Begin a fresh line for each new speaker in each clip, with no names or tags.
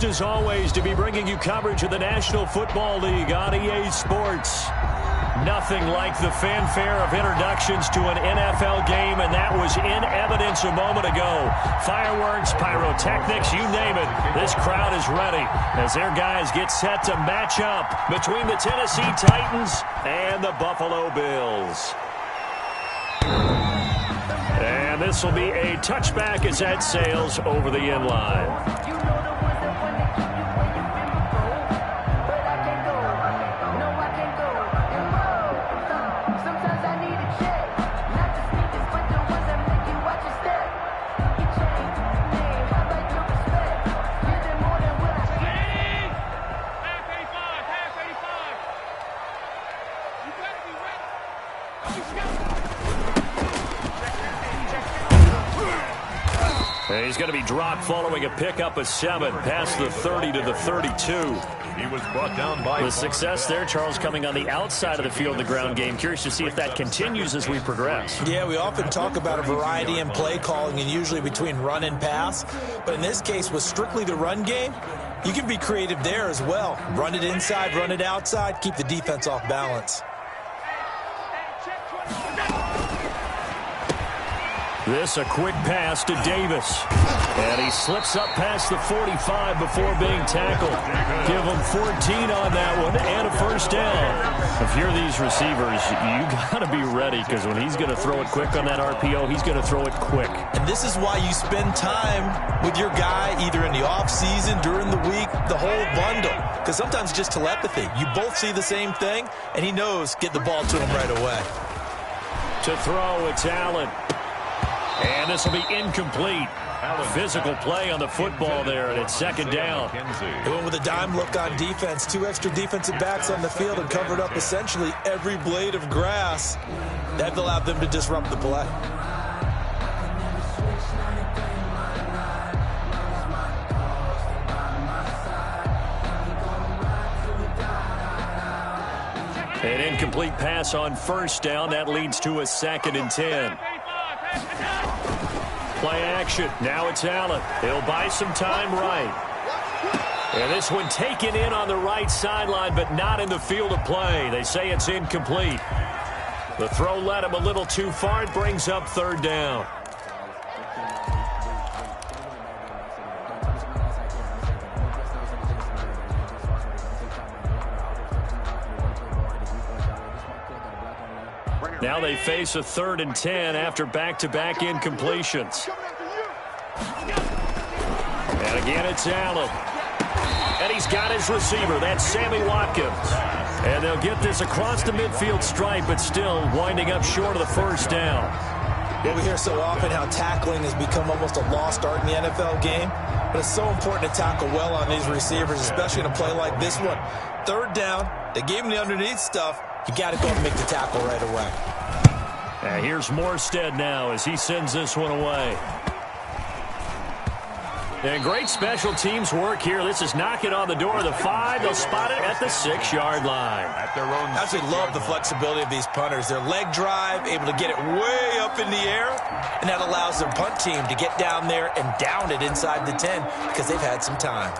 As always, to be bringing you coverage of the National Football League on EA Sports. Nothing like the fanfare of introductions to an NFL game, and that was in evidence a moment ago. Fireworks, pyrotechnics, you name it. This crowd is ready as their guys get set to match up between the Tennessee Titans and the Buffalo Bills. And this will be a touchback as that sails over the end line. He's going to be dropped following a pickup of 7 past the 30 to the 32.
He was brought down by
the success there, Charles, coming on the outside of the field, the ground game. Curious to see if that continues as we progress.
Yeah, we often talk about a variety in play calling and usually between run and pass. But in this case, with strictly the run game, you can be creative there as well. Run it inside, run it outside, keep the defense off balance.
This a quick pass to Davis. And he slips up past the 45 before being tackled. Give him 14 on that one and a first down. If you're these receivers, you got to be ready because when he's going to throw it quick on that RPO, he's going to throw it quick.
And this is why you spend time with your guy either in the offseason, during the week, the whole bundle. Because sometimes just telepathy. You both see the same thing, and he knows get the ball to him right away.
To throw, it's Allen. And this will be incomplete. Physical play on the football there, and it's second down.
They went with a dime look on defense. 2 extra defensive backs on the field and covered up essentially every blade of grass. That allowed them to disrupt the play.
An incomplete pass on first down. That leads to a 2nd and 10. Play action. Now it's Allen. He'll buy some time right. And this one taken in on the right sideline, but not in the field of play. They say it's incomplete. The throw led him a little too far. It brings up 3rd down. Now they face a 3rd and 10 after back-to-back incompletions. And again, it's Allen. And he's got his receiver. That's Sammy Watkins. And they'll get this across the midfield stripe, but still winding up short of the first down.
Well, we hear so often how tackling has become almost a lost art in the NFL game. But it's so important to tackle well on these receivers, especially in a play like this one. 3rd down, they gave him the underneath stuff. You got to go and make the tackle right away.
And here's Morstead now as he sends this one away. And great special teams work here. This is knocking on the door of the 5. They'll spot it at the 6-yard line.
At their own. I actually love the flexibility of these punters. Their leg drive, able to get it way up in the air, and that allows their punt team to get down there and down it inside the 10 because they've had some time.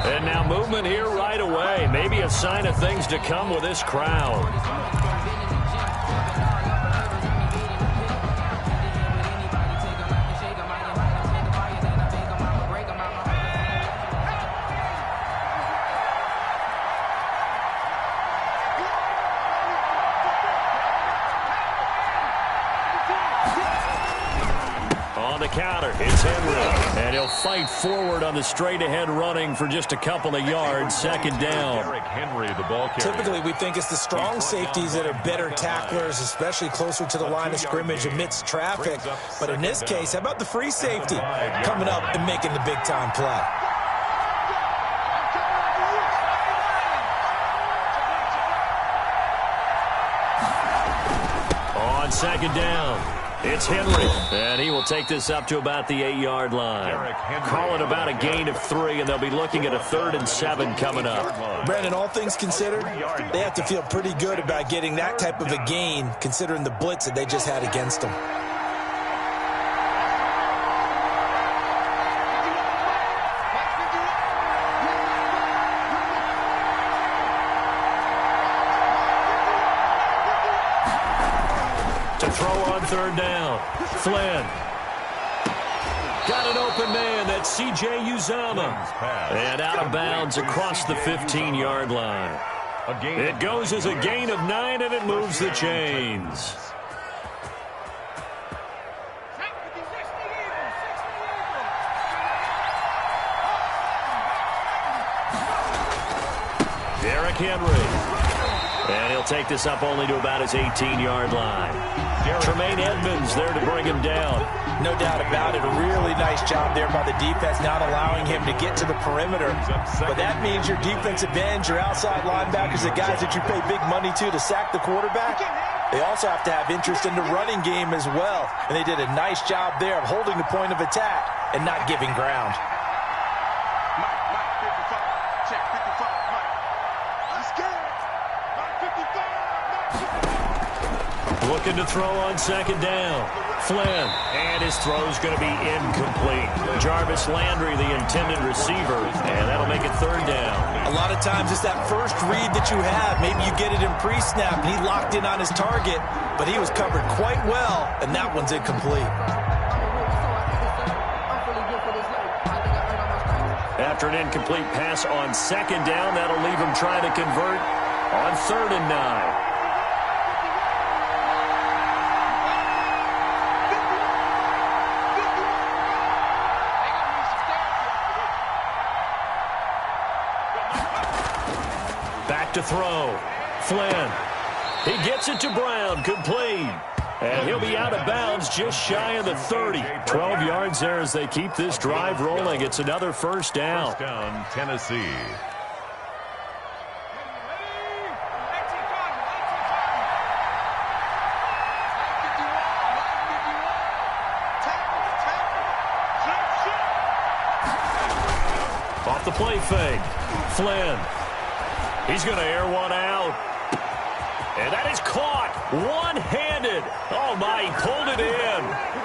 And now movement here right away. Maybe a sign of things to come with this crowd. On the counter, it's Henry. And he'll fight forward on the straight-ahead running for just a couple of yards. 2nd down.
Henry, the ball carrier.
Typically, we think it's the strong safeties that are better tacklers, especially closer to the line of scrimmage amidst traffic. But in this case, how about the free safety coming up and making the big-time play?
On second down, it's Henry. And he will take this up to about the 8-yard line. Call it about a gain of 3, and they'll be looking at a 3rd and 7 coming up.
Brandon, all things considered, they have to feel pretty good about getting that type of a gain, considering the blitz that they just had against them.
To throw on 3rd down, Flynn. Got an open man, that's C.J. Uzomah. And out of bounds across the 15-yard line. It goes as a gain of 9, and it moves the chains. Derrick Henry. And he'll take this up only to about his 18-yard line. Tremaine Edmonds there to bring him down.
No doubt about it. A really nice job there by the defense, not allowing him to get to the perimeter. But that means your defensive ends, your outside linebackers, the guys that you pay big money to sack the quarterback, they also have to have interest in the running game as well. And they did a nice job there of holding the point of attack and not giving ground.
Looking to throw on 2nd down. Flynn. And his throw's going to be incomplete. Jarvis Landry, the intended receiver. And that'll make it 3rd down.
A lot of times it's that first read that you have. Maybe you get it in pre-snap, and he locked in on his target, but he was covered quite well, and that one's incomplete.
After an incomplete pass on 2nd down, that'll leave him trying to convert on 3rd and 9. Back to throw. Flynn. He gets it to Brown. Complete. And he'll be out of bounds just shy of the 30. 12 yards there as they keep this drive rolling. It's another 1st down.
1st down, Tennessee.
Off the play fake. Flynn. He's going to air one out. And that is caught one-handed. Oh, my, he pulled it in.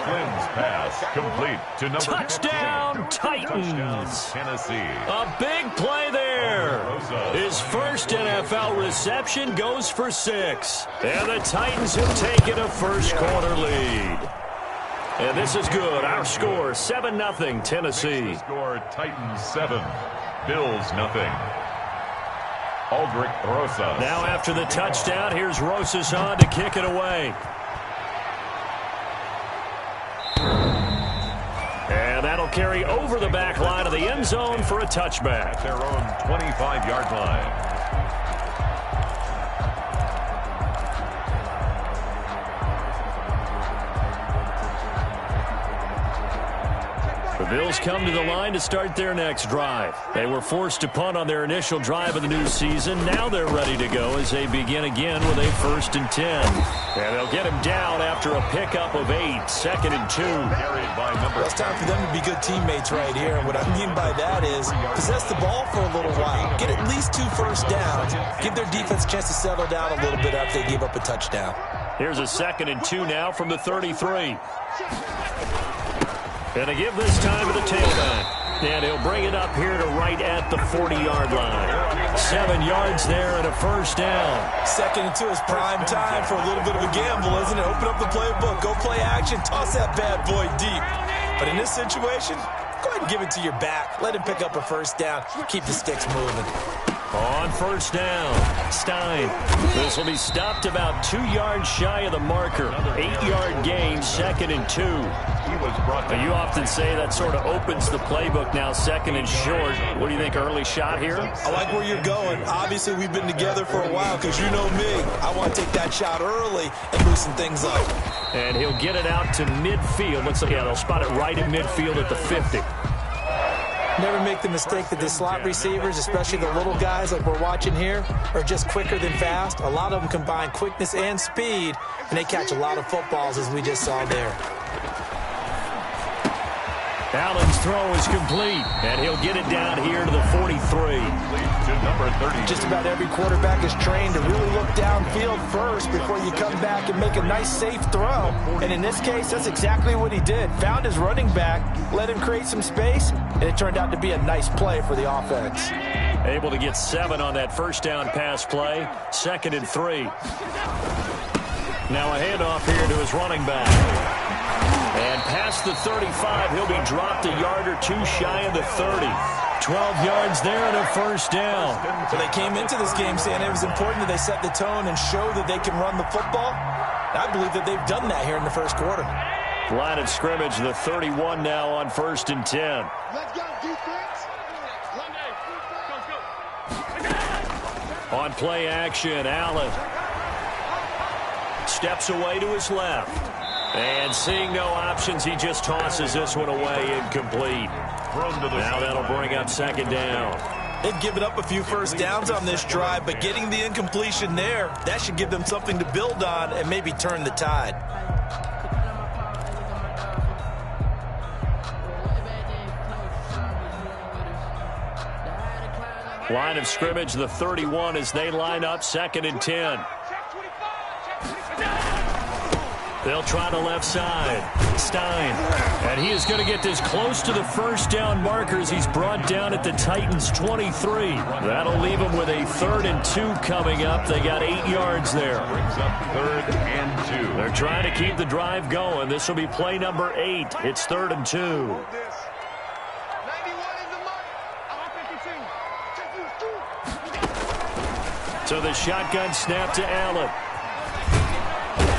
Flynn's pass complete to number
Touchdown,
15.
Titans.
Touchdown, Tennessee.
A big play there. His first NFL reception goes for 6. And the Titans have taken a first-quarter lead. And this is good. Our score, 7-0, Tennessee.
Score, Titans 7, Bills 0. Aldrich Rosas.
Now after the touchdown, here's Rosas on to kick it away. And that'll carry over the back line of the end zone for a touchback.
At their own 25-yard line.
The Bills come to the line to start their next drive. They were forced to punt on their initial drive of the new season. Now they're ready to go as they begin again with a 1st and 10. And they'll get him down after a pickup of 8, 2nd and 2.
Well, it's time for them to be good teammates right here. And what I mean by that is possess the ball for a little while. Get at least 2 first downs. Give their defense a chance to settle down a little bit after they give up a touchdown.
Here's a 2nd and 2 now from the 33. And a give this time to the tailback. And he'll bring it up here to right at the 40-yard line. 7 yards there and a 1st down. 2nd and 2 is prime time for a little bit of a gamble, isn't it? Open up the playbook, go play action, toss that bad boy deep. But in this situation, go ahead and give it to your back. Let him pick up a 1st down. Keep the sticks moving. On 1st down, Stein. This will be stopped about 2 yards shy of the marker. 8-yard gain, 2nd and 2. You often say that sort of opens the playbook now, 2nd and short. What do you think, early shot here?
I like where you're going. Obviously, we've been together for a while because you know me. I want to take that shot early and loosen things up. And he'll get it out to midfield. Looks like, yeah, they'll spot it right in midfield at the 50. Never make the mistake that the slot receivers, especially the little guys like we're watching here, are just quicker than fast. A lot of them combine quickness and speed, and they catch a lot of footballs, as we just saw there.
Allen's throw is complete, and he'll get it down here to the 43.
To number 30.
Just about every quarterback is trained to really look downfield first before you come back and make a nice, safe throw. And in this case, that's exactly what he did. Found his running back, let him create some space, and it turned out to be a nice play for the offense.
Able to get 7 on that first down pass play. 2nd and 3. Now a handoff here to his running back. And past the 35, he'll be dropped a yard or two shy of the 30. 12 yards there and a first down.
So they came into this game saying it was important that they set the tone and show that they can run the football. I believe that they've done that here in the first quarter.
Line of scrimmage, the 31 now on 1st and 10.
Let's go, defense.
On play action, Allen steps away to his left. And seeing no options, he just tosses this one away, incomplete. Now that'll bring up 2nd down.
They've given up a few first downs on this drive, but getting the incompletion there, that should give them something to build on and maybe turn the tide.
Line of scrimmage, the 31 as they line up, 2nd and 10. They'll try the left side. Stein. And he is going to get this close to the first down markers. He's brought down at the Titans' 23. That'll leave him with a 3rd and 2 coming up. They got 8 yards there.
Brings up 3rd and 2.
They're trying to keep the drive going. This will be play number 8. It's 3rd and 2.
91 is the mark.
So the shotgun snap to Allen.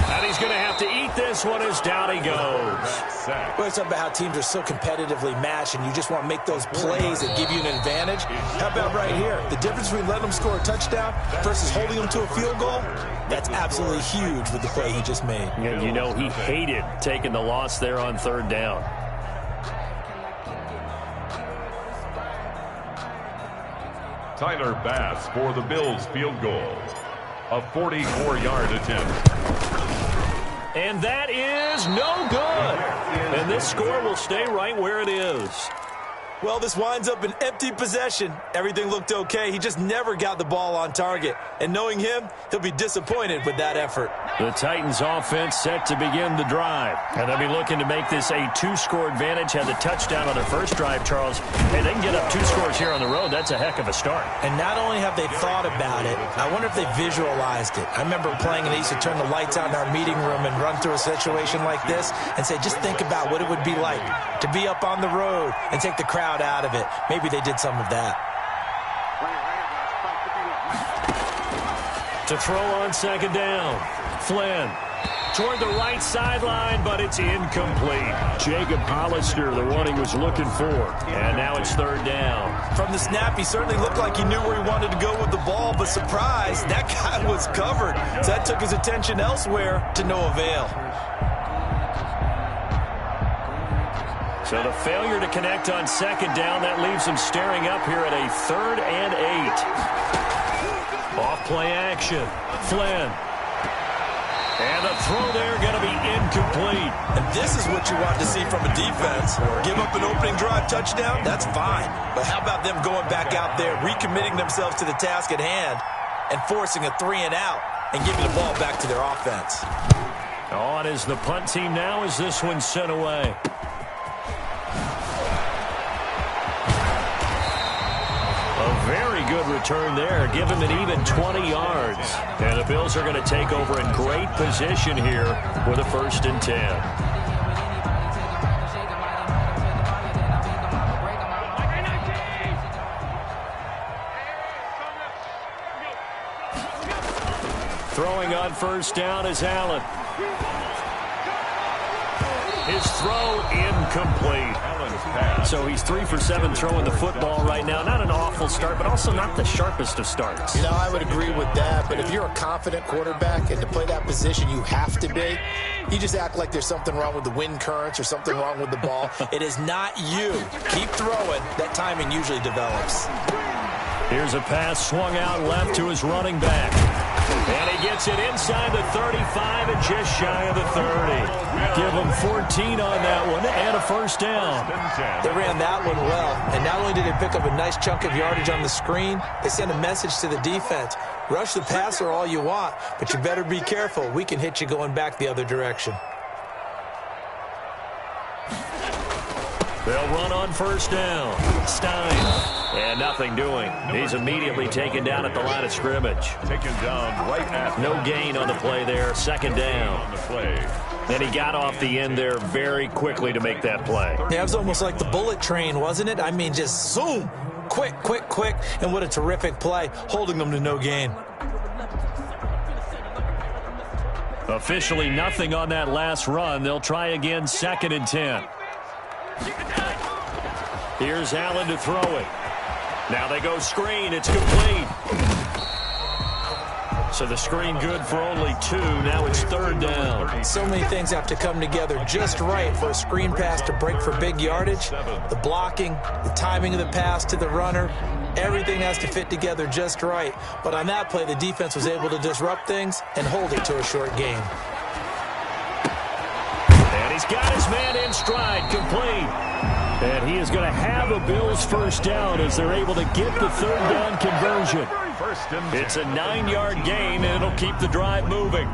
And he's going to have to eat this one as down he goes.
Well, it's about how teams are so competitively matched, and you just want to make those plays that give you an advantage. How about right here? The difference between letting them score a touchdown versus holding them to a field goal, that's absolutely huge with the play he just made.
Yeah, you know, he hated taking the loss there on 3rd down.
Tyler Bass for the Bills field goal. A 44-yard attempt.
And that is no good. And this score will stay right where it is.
Well, this winds up an empty possession. Everything looked okay. He just never got the ball on target. And knowing him, he'll be disappointed with that effort.
The Titans offense set to begin the drive. And they'll be looking to make this a 2-score advantage. Had the touchdown on their first drive, Charles. Hey, they can get up 2 scores here on the road. That's a heck of a start.
And not only have they thought about it, I wonder if they visualized it. I remember playing, and they used to turn the lights out in our meeting room and run through a situation like this and say, just think about what it would be like to be up on the road and take the crowd out of it. Maybe they did some of that.
To throw on 2nd down. Flynn toward the right sideline, but it's incomplete. Jacob Hollister, the one he was looking for. And now it's 3rd down.
From the snap, he certainly looked like he knew where he wanted to go with the ball, but surprise, that guy was covered. So that took his attention elsewhere to no avail.
So the failure to connect on 2nd down, that leaves him staring up here at a 3rd and 8. Off play action. Flynn. And the throw there going to be incomplete.
And this is what you want to see from a defense. Give up an opening drive touchdown, that's fine. But how about them going back out there, recommitting themselves to the task at hand, and forcing a 3 and out, and giving the ball back to their offense.
On is the punt team now as this one's sent away. Very good return there. Give him an even 20 yards. And the Bills are going to take over in great position here with a 1st and 10. Throwing on 1st down is Allen. His throw incomplete. So he's 3 for 7 throwing the football right now. Not an awful start, but also not the sharpest of starts.
You know, I would agree with that, but if you're a confident quarterback and to play that position you have to be, you just act like there's something wrong with the wind currents or something wrong with the ball. It is not you. Keep throwing. That timing usually develops.
Here's a pass swung out left to his running back. And he gets it inside the 35 and just shy of the 30. Give him 14 on that one and a first down.
They ran that one well, and not only did they pick up a nice chunk of yardage on the screen, they sent a message to the defense. Rush the passer all you want, but you better be careful. We can hit you going back the other direction.
They'll run on first down. Stein. And nothing doing. He's immediately taken down at the line of scrimmage.
Taken down right at
no gain on the play there. Second down.
On the play.
And he got off the end there very quickly to make that play.
Yeah, it was almost like the bullet train, wasn't it? I mean, just zoom. Quick, quick, quick. And what a terrific play, holding them to no gain.
Officially nothing on that last run. They'll try again, 2nd and 10. Here's Allen to throw it. Now they go screen. It's complete. So the screen good for only 2. Now it's 3rd down.
So many things have to come together just right for a screen pass to break for big yardage. The blocking, the timing of the pass to the runner, everything has to fit together just right. But on that play, the defense was able to disrupt things and hold it to a short gain.
And he's got his man in stride, complete. And he is going to have a Bills first down as they're able to get the 3rd down conversion. It's a 9-yard gain, and it'll keep the drive moving.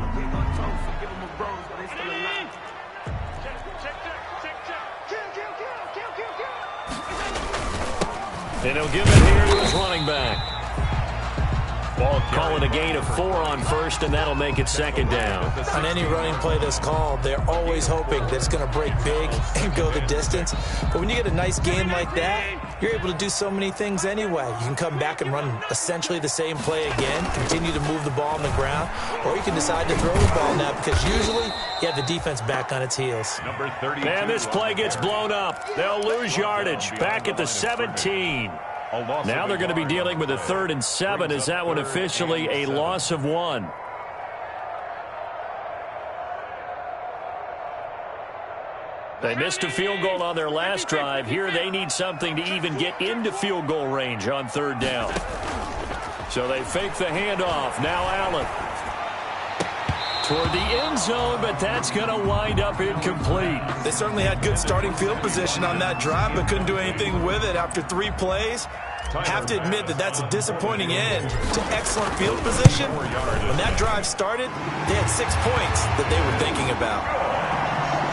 And he'll give it here to his running back. Call it a gain of 4 on first, and that'll make it 2nd down.
On any running play that's called, they're always hoping that it's going to break big and go the distance. But when you get a nice gain like that, you're able to do so many things anyway. You can come back and run essentially the same play again, continue to move the ball on the ground, or you can decide to throw the ball now because usually you have the defense back on its heels.
And this play gets blown up. They'll lose yardage. Back at the 17. Now they're going to be dealing with a 3rd and 7. Is that one officially a loss of 1? They missed a field goal on their last drive. Here they need something to even get into field goal range on 3rd down. So they fake the handoff. Now Allen. Toward the end zone, but that's going to wind up incomplete.
They certainly had good starting field position on that drive, but couldn't do anything with it after 3 plays. Have to admit that that's a disappointing end to excellent field position. When that drive started, they had 6 points that they were thinking about.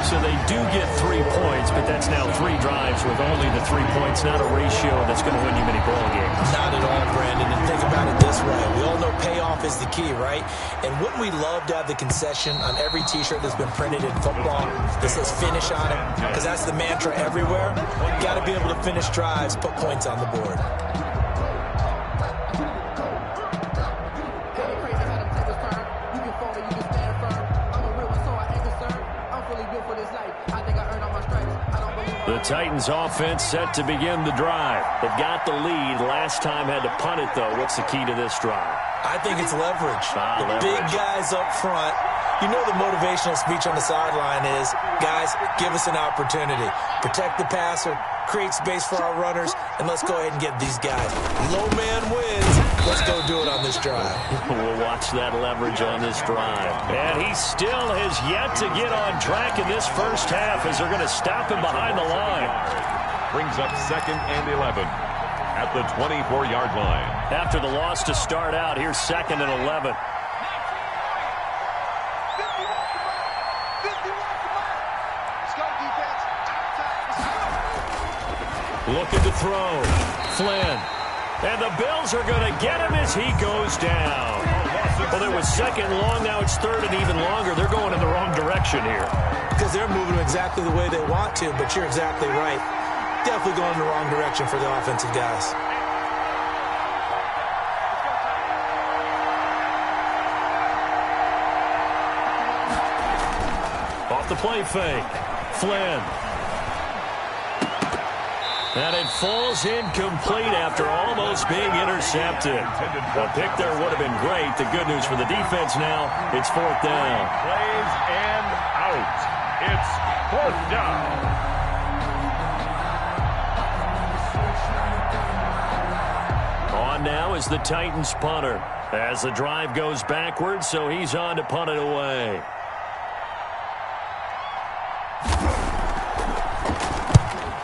So they do get 3 points, but that's now 3 drives with only the 3 points, not a ratio that's going to win you many ball games.
Not at all, Brandon. And think about it this way. We all know payoff is the key, right? And wouldn't we love to have the concession on every T-shirt that's been printed in football that says finish on it? Because that's the mantra everywhere. You got to be able to finish drives, put points on the board.
The Titans offense set to begin the drive. They've got the lead. Last time had to punt it, though. What's the key to this drive?
I think it's leverage. Big guys up front. You know the motivational speech on the sideline is, guys, give us an opportunity. Protect the passer, create space for our runners, and let's go ahead and get these guys. Low man wins. Let's go do it on this drive.
We'll watch that leverage on this drive. And he still has yet to get on track in this first half as they're going to stop him behind the line.
Brings up 2nd and 11 at the 24-yard line.
After the loss to start out, here's 2nd and 11. Looking to throw. Flynn. And the Bills are going to get him as he goes down. Well, it was 2nd long. Now it's 3rd and even longer. They're going in the wrong direction here.
Because they're moving exactly the way they want to, but you're exactly right. Definitely going in the wrong direction for the offensive guys. Off the play fake.
Flynn. And it falls incomplete after almost being intercepted. A pick there would have been great. The good news for the defense now, it's fourth down.
Plays and out. It's fourth down.
On now is the Titans punter as the drive goes backwards, so he's on to punt it away.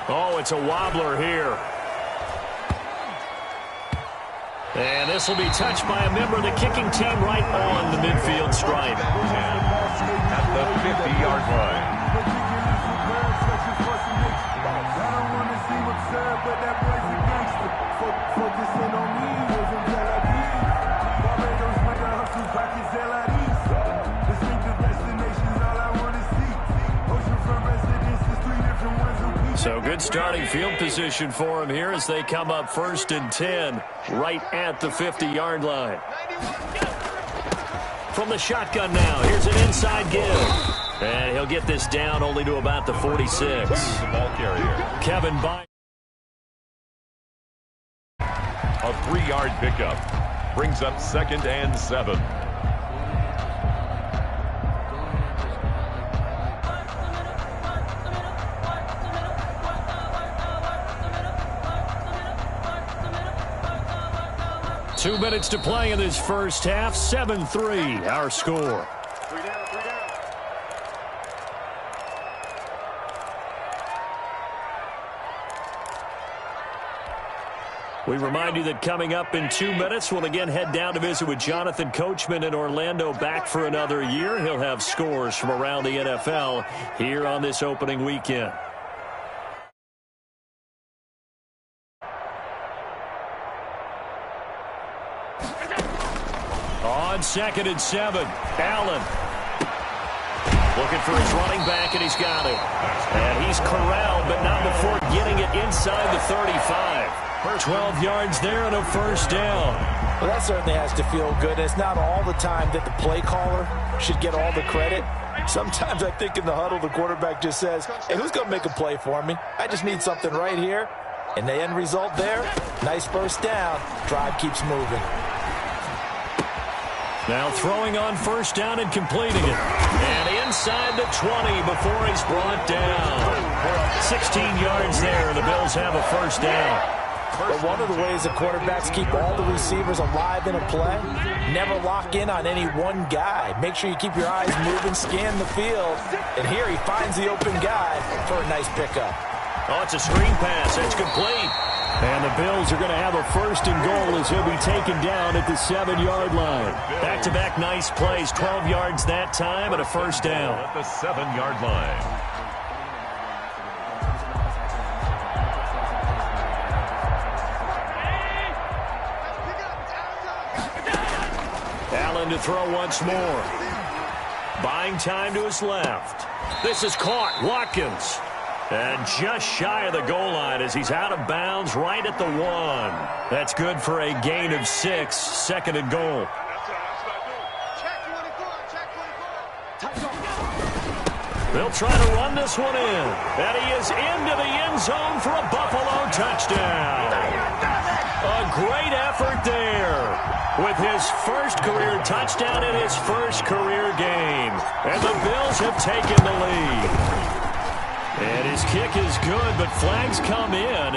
Oh, it's a wobbler here. And this will be touched by a member of the kicking team right on the midfield stripe.
At the 50-yard line.
So good starting field position for him here as they come up 1st and 10 right at the 50-yard line. From the shotgun now, here's an inside give. And he'll get this down only to about the 46.
The ball carrier.
Kevin Byard.
A 3-yard pickup. Brings up 2nd and 7.
Two minutes to play in this first half. 7-3, our score. We remind you that coming up in 2 minutes, we'll again head down to visit with Jonathan Coachman in Orlando, back for another year. He'll have scores from around the NFL here on this opening weekend. On 2nd and 7, Allen. Looking for his running back, and he's got it. And he's corralled, but not before getting it inside the 35. 12 yards there and a first down.
Well, that certainly has to feel good. It's not all the time that the play caller should get all the credit. Sometimes I think in the huddle, the quarterback just says, hey, who's going to make a play for me? I just need something right here. And the end result there, nice first down. Drive keeps moving.
Now throwing on first down and completing it. And inside the 20 before he's brought down. 16 yards there, and the Bills have a first down.
But one of the ways the quarterbacks keep all the receivers alive in a play, never lock in on any one guy. Make sure you keep your eyes moving, scan the field. And here he finds the open guy for a nice pickup.
Oh, it's a screen pass. It's complete. And the Bills are going to have a first and goal as he'll be taken down at the 7-yard line. Back-to-back nice plays, 12 yards that time and a first down.
At the 7-yard line.
Allen to throw once more. Buying time to his left. This is caught. Watkins. And just shy of the goal line as he's out of bounds right at the 1. That's good for a gain of 6. 2nd and goal. They'll try to run this one in. And he is into the end zone for a Buffalo touchdown. A great effort there with his first career touchdown in his first career game. And the Bills have taken the lead. And his kick is good, but flags come in.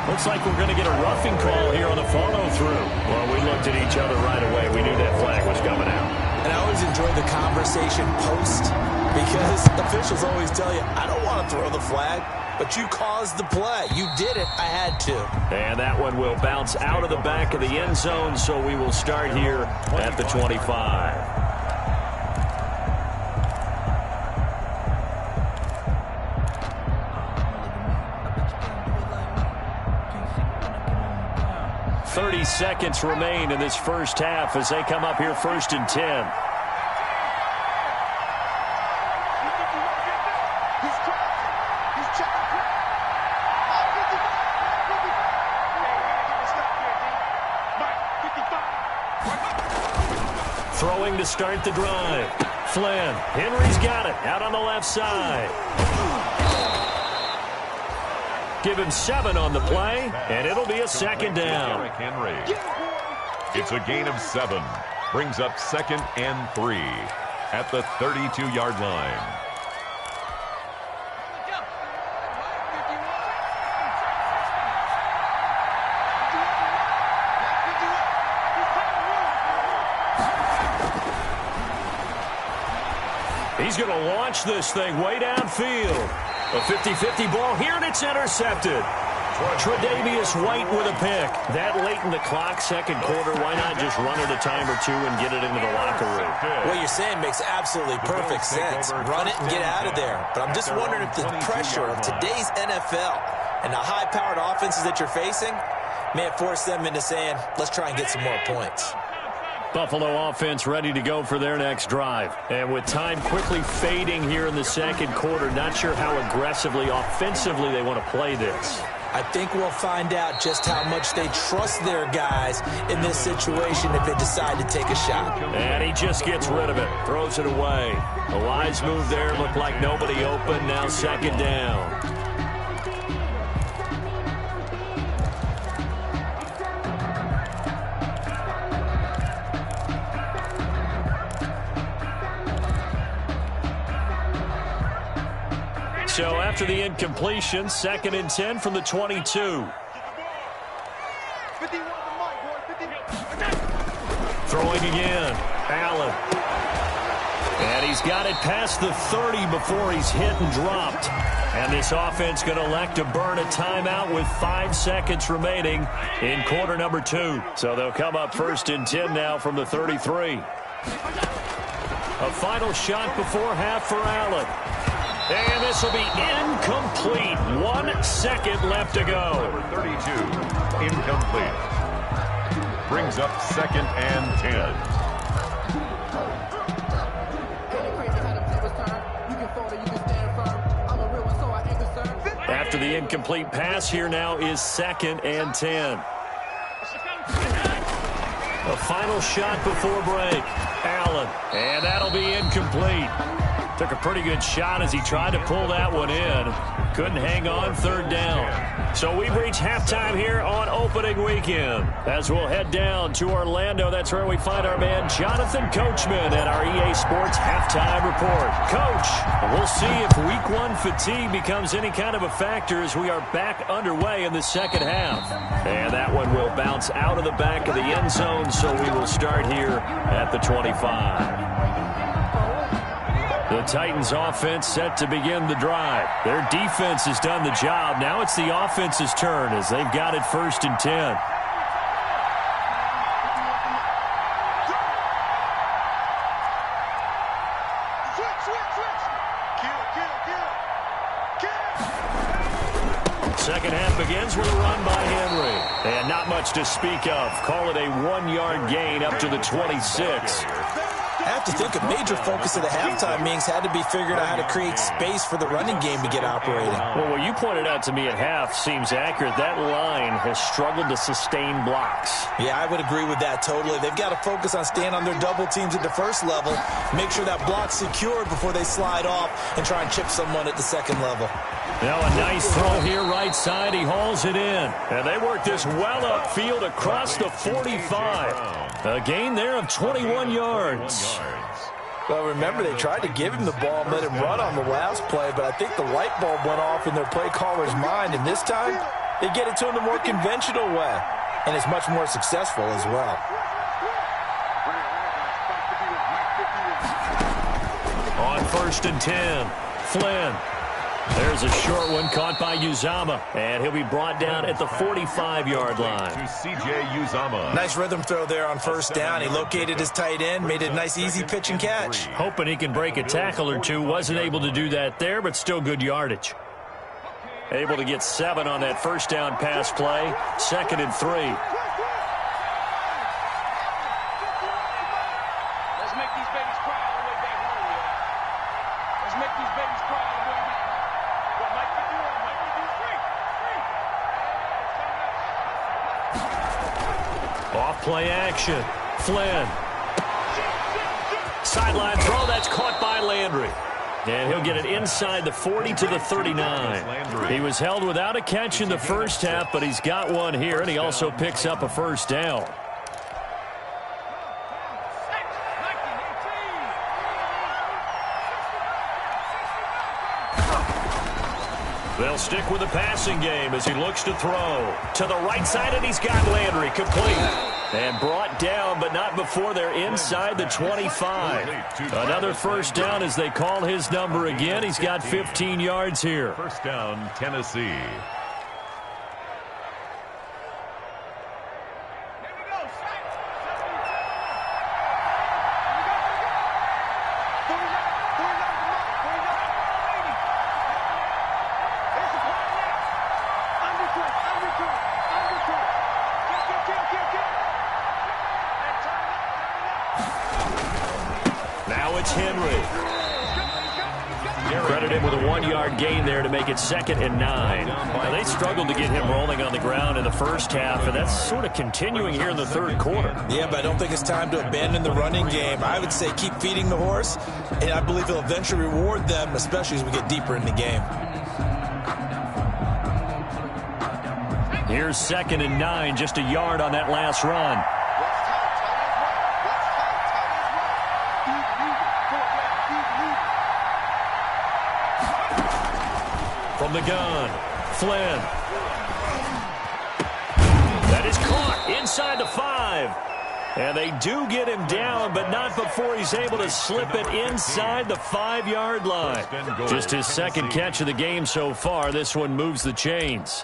Looks like we're going to get a roughing call here on the follow-through. Well, we looked at each other right away. We knew that flag was coming out.
And I always enjoy the conversation post because officials always tell you, I don't want to throw the flag, but you caused the play. You did it. I had to. And
that one will bounce out of the back of the end zone, so we will start here at the 25. Seconds remain in this first half as they come up here 1st and 10. Throwing to start the drive. Flynn. Henry's got it out on the left side. Give him 7 on the play, and it'll be a second down.
It's a gain of 7. Brings up 2nd and 3 at the 32-yard line.
He's going to launch this thing way downfield. A 50-50 ball here, and it's intercepted. Tre'Davious White with a pick. That late in the clock, second quarter, why not just run it a time or two and get it into the locker room?
What you're saying makes absolutely perfect sense. Run it and get out of there. But I'm just wondering if the pressure of today's NFL and the high-powered offenses that you're facing may have forced them into saying, let's try and get some more points.
Buffalo offense ready to go for their next drive. And with time quickly fading here in the second quarter, not sure how aggressively, offensively they want to play this.
I think we'll find out just how much they trust their guys in this situation if they decide to take a shot.
And he just gets rid of it, throws it away. A wise move there, looked like nobody open, now second down. So after the incompletion, 2nd and 10 from the 22. Throwing again. Allen. And he's got it past the 30 before he's hit and dropped. And this offense going to elect to burn a timeout with 5 seconds remaining in quarter number 2. So they'll come up 1st and 10 now from the 33. A final shot before half for Allen. And this will be incomplete. 1 second left to go.
Number 32, incomplete. Brings up 2nd and 10.
After the incomplete pass, here now is 2nd and 10. A final shot before break. Allen. And that'll be incomplete. Took a pretty good shot as he tried to pull that one in. Couldn't hang on, 3rd down. So we've reached halftime here on opening weekend. As we'll head down to Orlando, that's where we find our man Jonathan Coachman at our EA Sports Halftime Report. Coach, we'll see if Week 1 fatigue becomes any kind of a factor as we are back underway in the second half. And that one will bounce out of the back of the end zone, so we will start here at the 25. The Titans offense set to begin the drive. Their defense has done the job. Now it's the offense's turn as they've got it 1st and 10. Second half begins with a run by Henry. And not much to speak of. Call it a 1-yard gain up to the 26.
I have to think a major focus of the halftime meetings had to be figuring out how to create space for the running game to get operating.
Well, what you pointed out to me at half seems accurate. That line has struggled to sustain blocks.
Yeah, I would agree with that totally. They've got to focus on staying on their double teams at the first level, make sure that block's secured before they slide off and try and chip someone at the second level.
Now a nice throw here right side. He hauls it in. And they work this well upfield across the 45. A gain there of 21 yards.
Well, remember, they tried to give him the ball and let him run on the last play, but I think the light bulb went off in their play caller's mind, and this time they get it to him the more conventional way, and it's much more successful as well.
On 1st and 10, Flynn. There's a short one caught by Uzama, and he'll be brought down at the 45-yard line.
To C.J. Uzama.
Nice rhythm throw there on 1st down. He located his tight end, made it a nice easy pitch and catch.
Hoping he can break a tackle or two. Wasn't able to do that there, but still good yardage. Able to get 7 on that 1st down pass play. 2nd and 3. Play action. Flynn. Sideline throw. That's caught by Landry. And he'll get it inside the 40 to the 39. He was held without a catch in the first half, but he's got one here, and he also picks up a first down. They'll stick with the passing game as he looks to throw. To the right side, and he's got Landry complete. And brought down, but not before they're inside the 25. Another first down as they call his number again. He's got 15 yards here.
First down, Tennessee.
Credited with a 1-yard gain there to make it 2nd and 9. Now, they struggled to get him rolling on the ground in the first half, and that's sort of continuing here in the third quarter.
Yeah, but I don't think it's time to abandon the running game. I would say keep feeding the horse, and I believe he'll eventually reward them, especially as we get deeper in the game.
Here's 2nd and 9, just a yard on that last run. From the gun, Flynn. That is caught inside the 5. And they do get him down, but not before he's able to slip it inside the 5-yard line. Just his second catch of the game so far. This one moves the chains.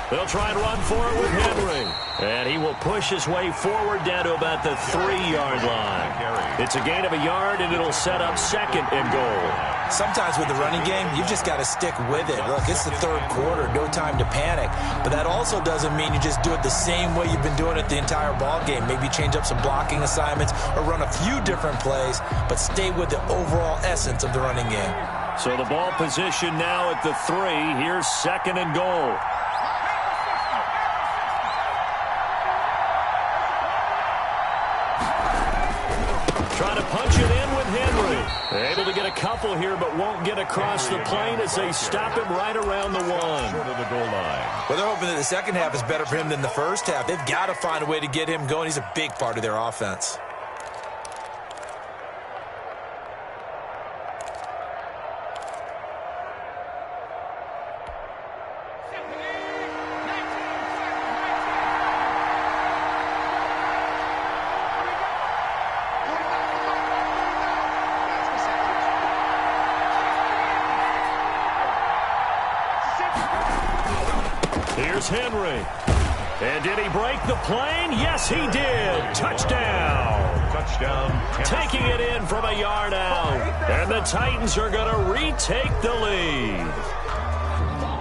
They'll try and run for it with Henry. And he will push his way forward down to about the 3-yard line. It's a gain of a yard, and it'll set up 2nd and goal.
Sometimes with the running game, you've just got to stick with it. Look, it's the third quarter, no time to panic. But that also doesn't mean you just do it the same way you've been doing it the entire ball game. Maybe change up some blocking assignments or run a few different plays, but stay with the overall essence of the running game.
So the ball position now at the 3. Here's 2nd and goal. Trying to punch it in with Henry. Able to get a couple here, but won't get across the plane as they stop him right around the 1.
Short of the goal line.
Well, they're hoping that the second half is better for him than the first half. They've got to find a way to get him going. He's a big part of their offense.
Here's Henry. And did he break the plane? Yes, he did. Touchdown.
Touchdown.
Taking it in from a yard out. And the Titans are going to retake the lead.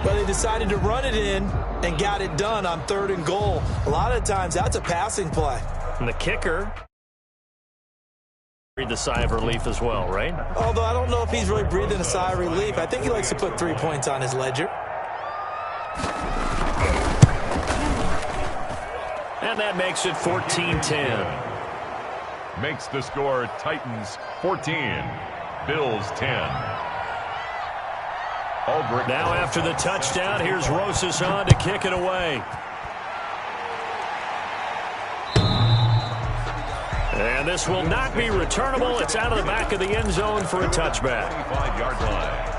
Well, they decided to run it in and got it done on 3rd and goal. A lot of times, that's a passing play.
And the kicker breathed a sigh of relief as well, right?
Although I don't know if he's really breathing a sigh of relief. I think he likes to put 3 points on his ledger.
And that makes it 14-10.
Makes the score Titans 14, Bills 10. Albrecht.
Now after the touchdown, here's Rosas on to kick it away. And this will not be returnable. It's out of the back of the end zone for a touchback.
25-yard line.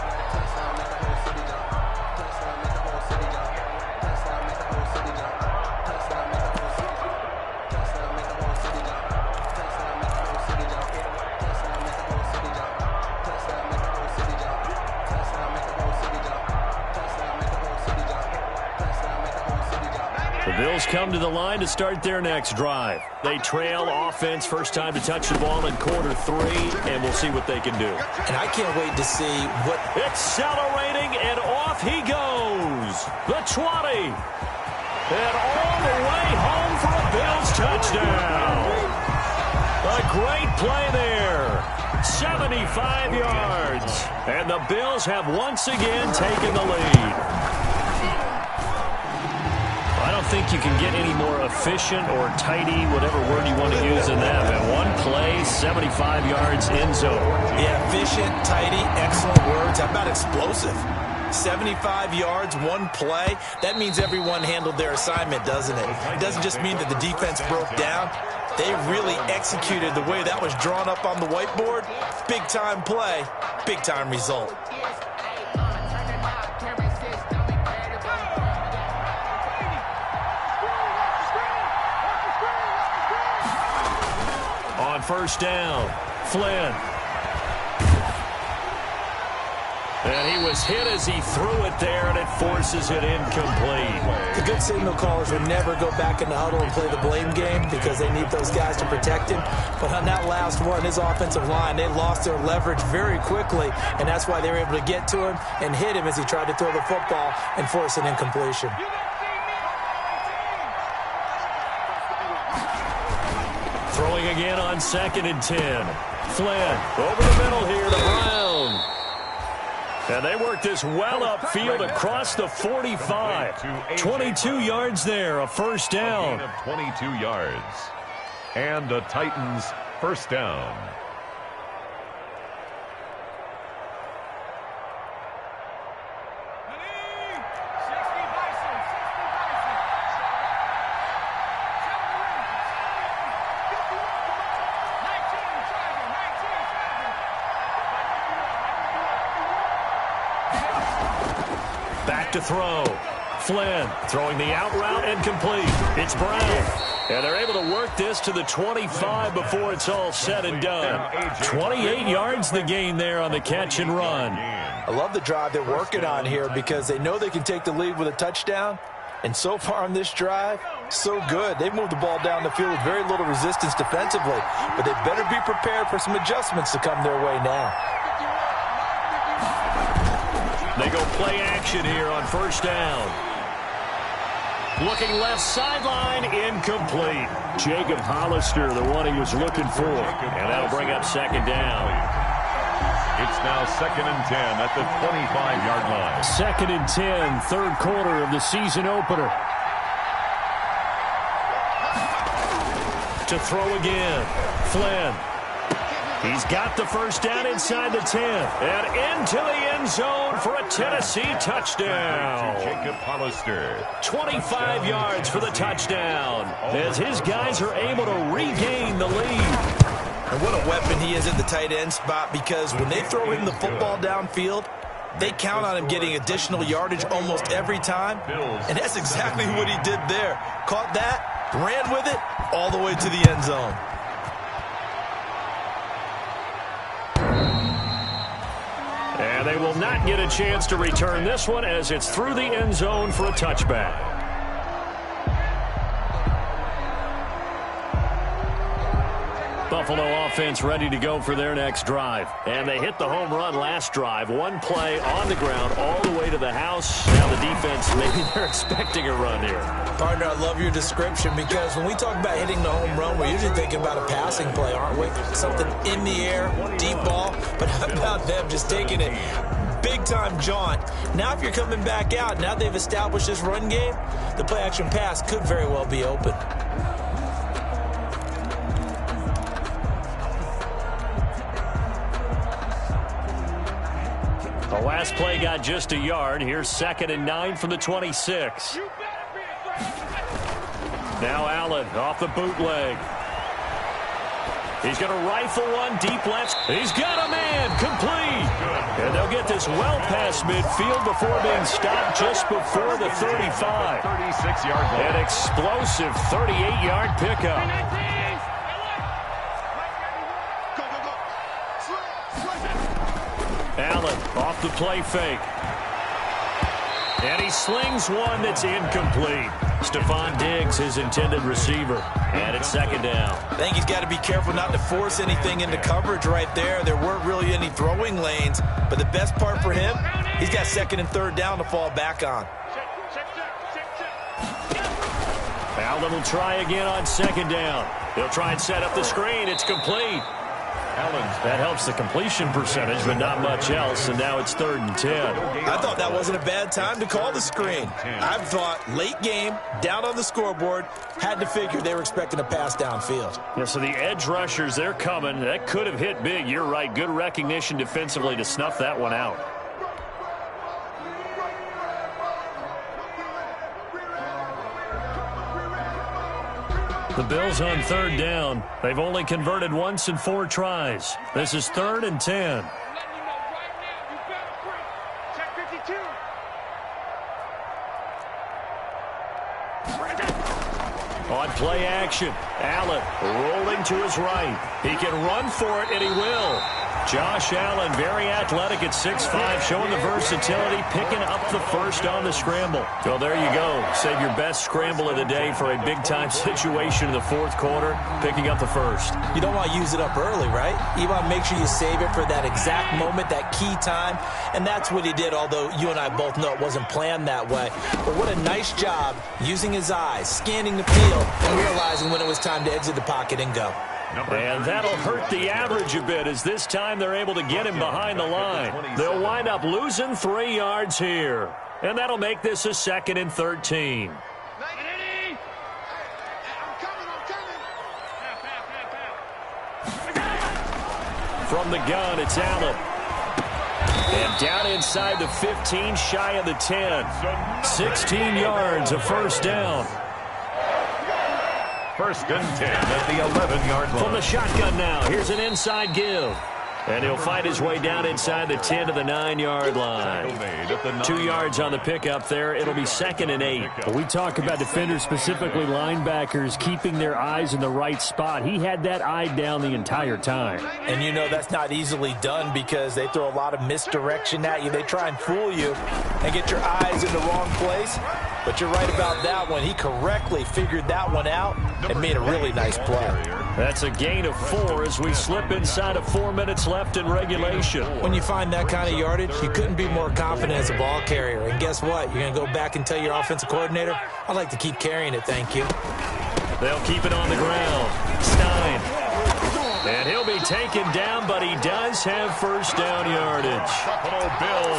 The Bills come to the line to start their next drive. They trail offense, first time to touch the ball in quarter 3, and we'll see what they can do.
And I can't wait to see what...
Accelerating, and off he goes. the 20. And all the way home for a Bills touchdown. A great play there. 75 yards. And the Bills have once again taken the lead. I don't think you can get any more efficient or tidy, whatever word you want to use in that. Man, one play, 75 yards, end zone.
Yeah, efficient, tidy, excellent words. How about explosive? 75 yards, one play. That means everyone handled their assignment, doesn't it? It doesn't just mean that the defense broke down. They really executed the way that was drawn up on the whiteboard. Big-time play, big-time result.
On first down, Flynn. And he was hit as he threw it there, and it forces it incomplete.
The good signal callers would never go back in the huddle and play the blame game because they need those guys to protect him. But on that last one, his offensive line, they lost their leverage very quickly, and that's why they were able to get to him and hit him as he tried to throw the football and force an incompletion.
Throwing again on 2nd and 10. Flynn over the middle here to Brown. And they work this well upfield across the 45. 22 yards there, a first down.
A gain of 22 yards. And the Titans first down.
Back to throw. Flynn throwing the out route and complete. It's Brown. And they're able to work this to the 25 before it's all said and done. 28 yards the gain there on the catch and run.
I love the drive they're working on here because they know they can take the lead with a touchdown. And so far on this drive, so good. They've moved the ball down the field with very little resistance defensively. But they better be prepared for some adjustments to come their way now.
They go play action here on first down. Looking left sideline, incomplete. Jacob Hollister, the one he was looking for. And that'll bring up second down.
It's now 2nd and 10 at the 25-yard line.
2nd and 10, third quarter of the season opener. To throw again, Flynn. He's got the first down inside the 10 and into the end zone for a Tennessee touchdown.
Jacob Hollister.
25 yards for the touchdown as his guys are able to regain the lead.
And what a weapon he is at the tight end spot because when they throw him the football downfield, they count on him getting additional yardage almost every time. And that's exactly what he did there. Caught that, ran with it, all the way to the end zone.
And they will not get a chance to return this one as it's through the end zone for a touchback. Buffalo offense ready to go for their next drive. And they hit the home run last drive. One play on the ground all the way to the house. Now the defense, maybe they're expecting a run here.
Partner, I love your description because when we talk about hitting the home run, we're usually thinking about a passing play, aren't we? Something in the air, deep ball. But how about them just taking it big-time jaunt? Now if you're coming back out, now they've established this run game, the play-action pass could very well be open.
The last play got just a yard. Here's 2nd and 9 from the 26. Now Allen off the bootleg. He's going to rifle one deep left. He's got a man complete. And they'll get this well past midfield before being stopped just before the 35.
36-yard line.
An explosive 38-yard pickup. Allen off the play fake. And he slings one that's incomplete. Stephon Diggs, his intended receiver. And it's 2nd down.
I think he's got to be careful not to force anything into coverage right there. There weren't really any throwing lanes. But the best part for him, he's got 2nd and 3rd down to fall back on.
Allen will try again on second down. He'll try and set up the screen. It's complete. That helps the completion percentage, but not much else, and now it's 3rd and 10.
I thought that wasn't a bad time to call the screen. I thought late game, down on the scoreboard, had to figure they were expecting a pass downfield.
Yeah, so the edge rushers, they're coming. That could have hit big. You're right. Good recognition defensively to snuff that one out. The Bills on 3rd down. They've only converted once in 4 tries. This is 3rd and 10. On play action, Allen rolling to his right. He can run for it, and he will. Josh Allen, very athletic at 6'5", showing the versatility, picking up the first on the scramble. Well, there you go. Save your best scramble of the day for a big-time situation in the 4th quarter, picking up the first.
You don't want to use it up early, right? You want to make sure you save it for that exact moment, that key time, and that's what he did, although you and I both know it wasn't planned that way. But what a nice job using his eyes, scanning the field, and realizing when it was time to exit the pocket and go.
And that'll hurt the average a bit, as this time they're able to get him behind the line. They'll wind up losing 3 yards here. And that'll make this a 2nd and 13. From the gun, it's Allen. And down inside the 15, shy of the 10. 16 yards, a first down.
1st and 10 at the 11-yard line.
From the shotgun now, here's an inside give. And he'll fight his way down inside the 10 to the 9-yard line. 2 yards on the pickup there. It'll be 2nd and 8.
Well, we talk about defenders, specifically linebackers, keeping their eyes in the right spot. He had that eye down the entire time.
And you know that's not easily done because they throw a lot of misdirection at you. They try and fool you and get your eyes in the wrong place. But you're right about that one. He correctly figured that one out and made a really nice play.
That's a gain of 4 as we slip inside of 4 minutes left in regulation.
When you find that kind of yardage, you couldn't be more confident as a ball carrier. And guess what? You're going to go back and tell your offensive coordinator, I'd like to keep carrying it, thank you.
They'll keep it on the ground. Stein. And he'll be taken down, but he does have first down yardage.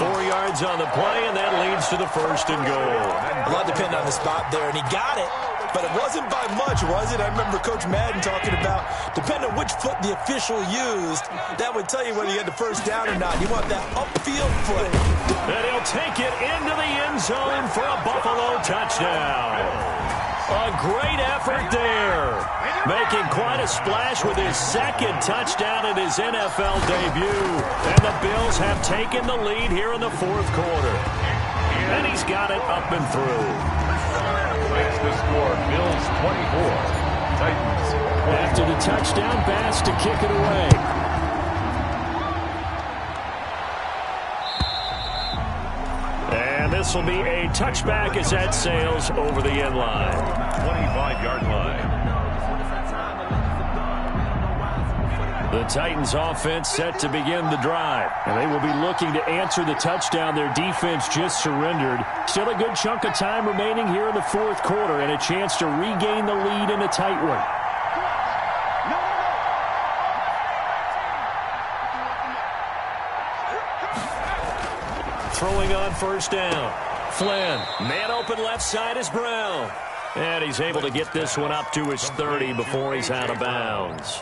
4 yards on the play, and that leads to the 1st and goal.
A lot depended on the spot there, and he got it. But it wasn't by much, was it? I remember Coach Madden talking about, depending on which foot the official used, that would tell you whether you had the first down or not. You want that upfield foot.
And he'll take it into the end zone for a Buffalo touchdown. A great effort there. Making quite a splash with his 2nd touchdown in his NFL debut. And the Bills have taken the lead here in the 4th quarter. And he's got it up and through.
Makes the score Bills 24, Titans 20.
After the touchdown pass to kick it away.
And this will be a touchback as that sails over the end line.
25-yard line.
The Titans offense set to begin the drive.
And they will be looking to answer the touchdown their defense just surrendered. Still a good chunk of time remaining here in the 4th quarter and a chance to regain the lead in a tight one.
Throwing on first down. Flynn, man open left side is Brown. And he's able to get this one up to his 30 before he's out of bounds.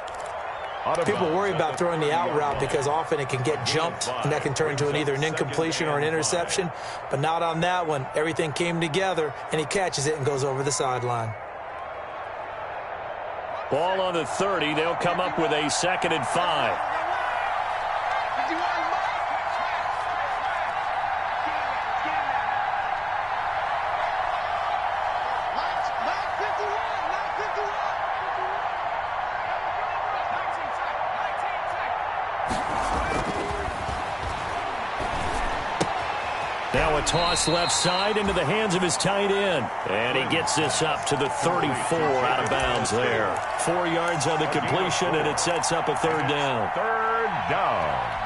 People worry about throwing the out route because often it can get jumped, and that can turn into either an incompletion or an interception. But not on that one. Everything came together, and he catches it and goes over the sideline.
Ball on the 30. They'll come up with a 2nd and 5. Now a toss left side into the hands of his tight end. And he gets this up to the 34 out of bounds there. 4 yards on the completion, and it sets up a 3rd down.
3rd down.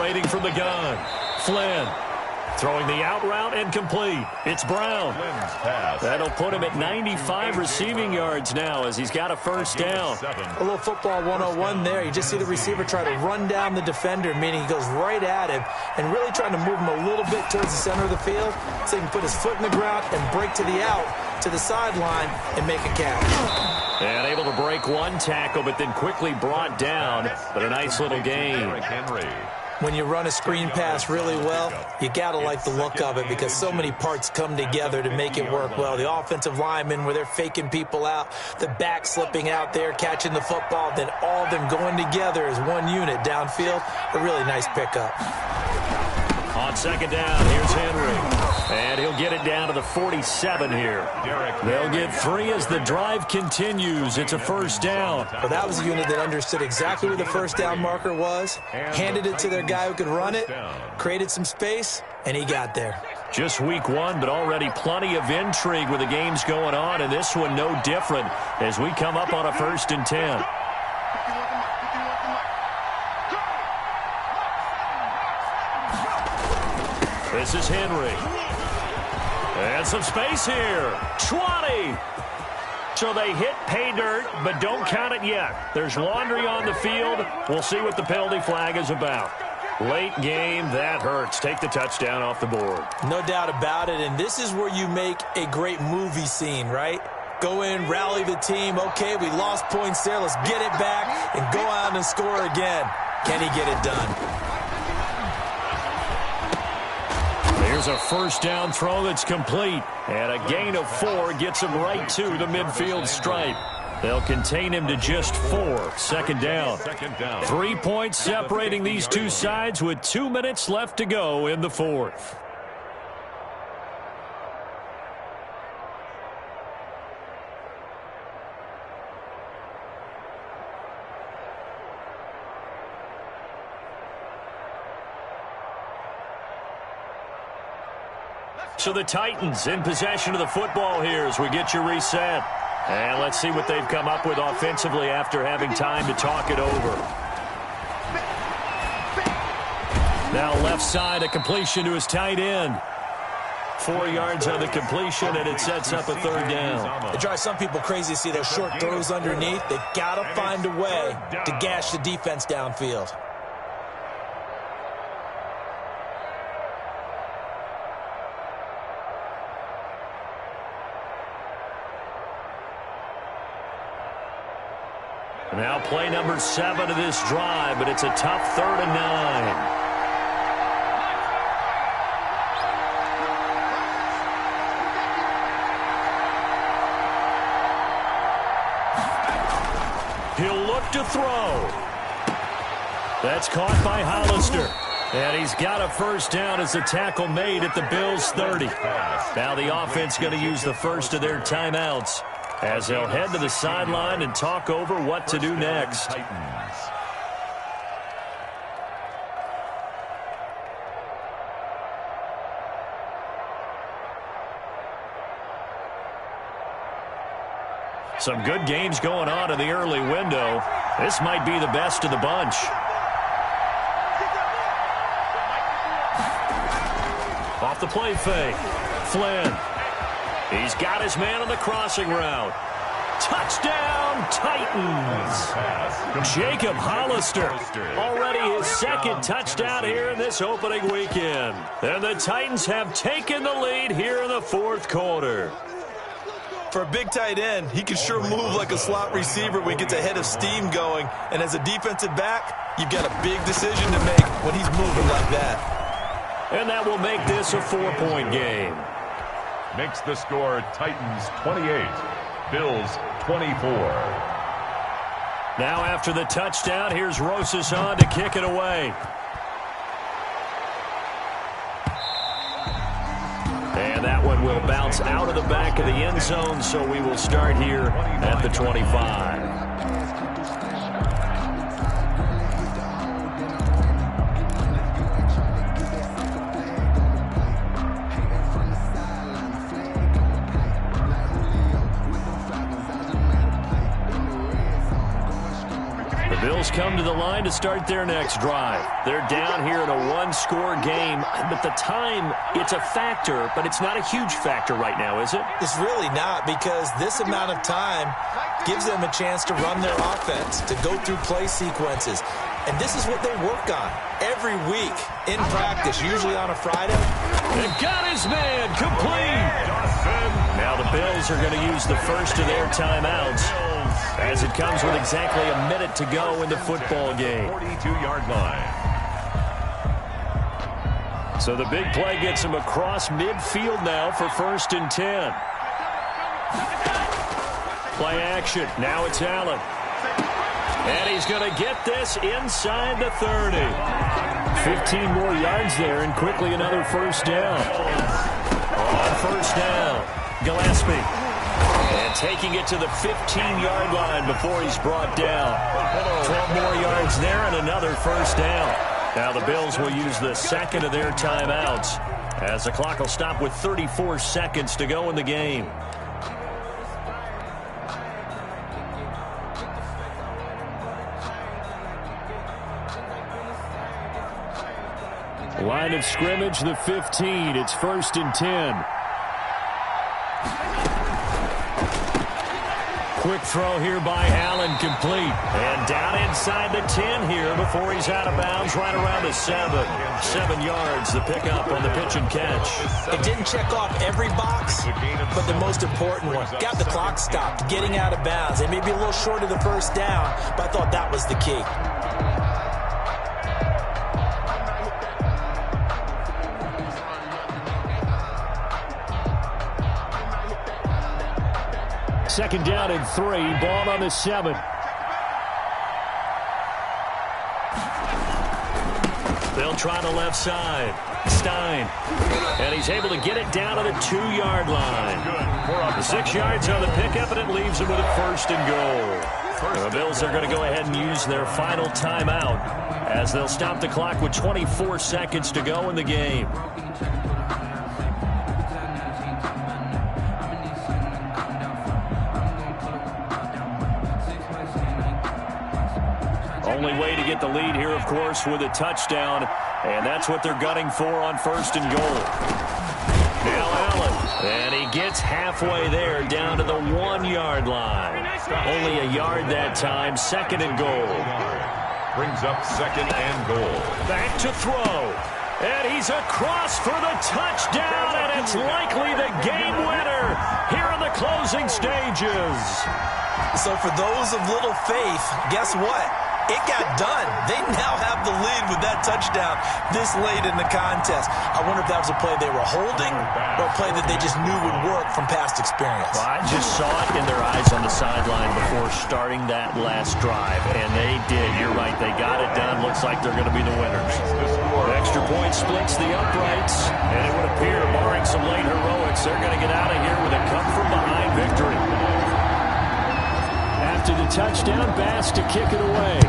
waiting from the gun. Flynn throwing the out route and complete. It's Brown. That'll put him at 95 receiving yards now as he's got a first down.
A little football 101 there. You just see the receiver try to run down the defender, meaning he goes right at him and really trying to move him a little bit towards the center of the field so he can put his foot in the ground and break to the out, to the sideline, and make a catch.
And able to break one tackle, but then quickly brought down. But a nice little gain.
When you run a screen pass really well, you got to like the look of it because so many parts come together to make it work well. The offensive linemen, where they're faking people out, the back slipping out there, catching the football, then all of them going together as one unit downfield. A really nice pickup.
On second down, here's Henry. And he'll get it down to the 47 here. They'll get 3 as the drive continues. It's a first down.
Well, that was a unit that understood exactly where the first down marker was, handed it to their guy who could run it, created some space, and he got there.
Just week 1, but already plenty of intrigue with the games going on, and this one no different as we come up on a 1st and 10. This is Henry. And some space here. 20. So they hit pay dirt, but don't count it yet. There's laundry on the field. We'll see what the penalty flag is about. Late game, that hurts. Take the touchdown off the board.
No doubt about it, and this is where you make a great movie scene, right? Go in, rally the team. Okay, we lost points there. Let's get it back and go out and score again. Can he get it done?
Here's a first down throw that's complete. And a gain of 4 gets him right to the midfield stripe. They'll contain him to just 4. Second down. 3 points separating these two sides with 2 minutes left to go in the 4th. So the Titans in possession of the football here as we get you reset. And let's see what they've come up with offensively after having time to talk it over. Now left side, a completion to his tight end. 4 yards on the completion, and it sets up a 3rd down.
It drives some people crazy to see those short throws underneath. They've got to find a way to gash the defense downfield.
Now play number 7 of this drive, but it's a tough 3rd and 9. He'll look to throw. That's caught by Hollister. And he's got a first down as the tackle made at the Bills' 30. Now the offense going to use the first of their timeouts as they'll head to the sideline and talk over what to do next. Some good games going on in the early window. This might be the best of the bunch. Off the play fake. Flynn. He's got his man on the crossing route. Touchdown, Titans. Jacob Hollister. Already his 2nd touchdown here in this opening weekend. And the Titans have taken the lead here in the 4th quarter.
For a big tight end, he can sure move like a slot receiver when he gets a head of steam going. And as a defensive back, you've got a big decision to make when he's moving like that.
And that will make this a 4-point game.
Makes the score Titans 28, Bills 24.
Now after the touchdown, here's Rosas on to kick it away. And that one will bounce out of the back of the end zone, so we will start here at the 25. come to the line to start their next drive. They're down here in a one-score game, but the time, it's a factor, but it's not a huge factor right now, is it?
It's really not, because this amount of time gives them a chance to run their offense, to go through play sequences. And this is what they work on every week in practice, usually on a Friday.
They've got his man complete. Now the Bills are going to use the first of their timeouts as it comes with exactly a minute to go in the football game.
42-yard line.
So the big play gets him across midfield now for 1st and 10. Play action. Now it's Allen. And he's going to get this inside the 30. 15 more yards there, and quickly another first down. On first down, Gillespie. And taking it to the 15-yard line before he's brought down. 12 more yards there and another first down. Now the Bills will use the second of their timeouts as the clock will stop with 34 seconds to go in the game. Line of scrimmage, the 15. It's 1st and 10. Quick throw here by Allen, complete. And down inside the 10 here before he's out of bounds, right around the 7. 7 yards, the pickup on the pitch and catch.
It didn't check off every box, but the most important one. Got the clock stopped, getting out of bounds. They may be a little short of the first down, but I thought that was the key.
Second down and 3. Ball on the 7. They'll try the left side. Stein. And he's able to get it down to the 2-yard line. The 6 yards on the pickup, and it leaves him with a 1st and goal. And the Bills are going to go ahead and use their final timeout as they'll stop the clock with 24 seconds to go in the game. Only way to get the lead here, of course, with a touchdown, and that's what they're gunning for on 1st and goal. Now Allen, and he gets halfway there, down to the 1-yard line. Only a yard that time, 2nd and goal.
Brings up 2nd and goal.
Back to throw, and he's across for the touchdown, and it's likely the game winner here in the closing stages.
So for those of little faith, guess what? It got done. They now have the lead with that touchdown this late in the contest. I wonder if that was a play they were holding or a play that they just knew would work from past experience.
Well, I just saw it in their eyes on the sideline before starting that last drive, and they did. You're right. They got it done. Looks like they're going to be the winners. The extra point splits the uprights, and it would appear, barring some late heroics, they're going to get out of here with a come-from-behind victory. After the touchdown, Bass to kick it away.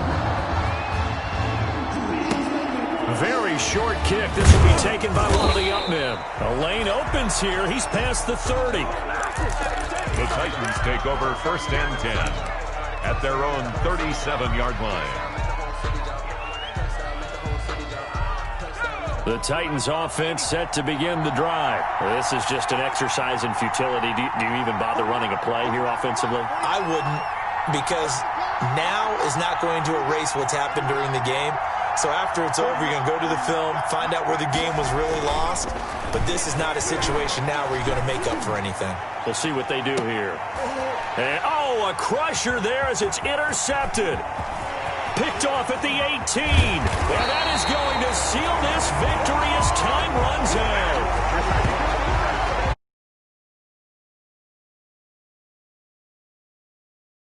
Very short kick. This will be taken by one of the up men. A lane opens here. He's past the 30.
The Titans take over 1st and 10 at their own 37-yard line.
The Titans offense set to begin the drive. This is just an exercise in futility. Do you even bother running a play here offensively?
I wouldn't, because now is not going to erase what's happened during the game. So after it's over, you're going to go to the film, find out where the game was really lost. But this is not a situation now where you're going to make up for anything.
We'll see what they do here. And, a crusher there as it's intercepted. Picked off at the 18. And that is going to seal this victory as time runs out.